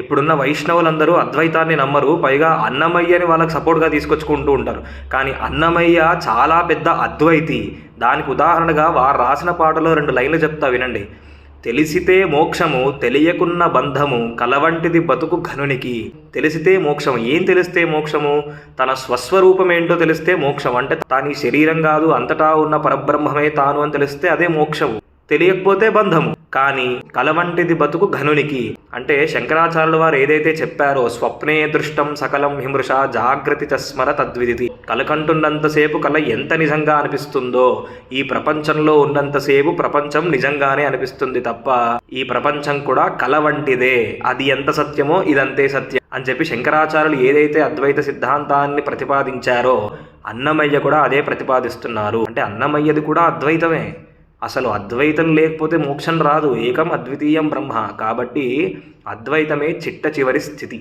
ఇప్పుడున్న వైష్ణవులందరూ అద్వైతాన్ని నమ్మరు, పైగా అన్నమయ్యని వాళ్ళకి సపోర్ట్గా తీసుకొచ్చుకుంటూ ఉంటారు. కానీ అన్నమయ్య చాలా పెద్ద అద్వైతి. దానికి ఉదాహరణగా వారు రాసిన పాటలో 2 లైన్లు చెప్తా వినండి. తెలిసితే మోక్షము తెలియకున్న బంధము కలవంటిది బతుకు ఘనునికి. తెలిసితే మోక్షం. ఏం తెలిస్తే మోక్షము? తన స్వస్వరూపం ఏంటో తెలిస్తే మోక్షం. అంటే తాను ఈ శరీరం కాదు, అంతటా ఉన్న పరబ్రహ్మమే తాను అని తెలిస్తే అదే మోక్షము. తెలియకపోతే బంధము. కానీ కలవంటిది బతుకు ఘనునికి అంటే శంకరాచార్యుల వారు ఏదైతే చెప్పారో, స్వప్నే దృష్టం సకలం హిమృష జాగ్రత్త తస్మర తద్విదితి. కలకంటున్నంతసేపు కల ఎంత నిజంగా అనిపిస్తుందో, ఈ ప్రపంచంలో ఉన్నంతసేపు ప్రపంచం నిజంగానే అనిపిస్తుంది తప్ప ఈ ప్రపంచం కూడా కల వంటిదే. అది ఎంత సత్యమో ఇదంతే సత్యం అని చెప్పి శంకరాచార్యులు ఏదైతే అద్వైత సిద్ధాంతాన్ని ప్రతిపాదించారో అన్నమయ్య కూడా అదే ప్రతిపాదిస్తున్నారు. అంటే అన్నమయ్యది కూడా అద్వైతమే. అసలు అద్వైతం లేకపోతే మోక్షం రాదు. ఏకం అద్వితీయం బ్రహ్మ. కాబట్టి అద్వైతమే చిట్ట చివరి స్థితి.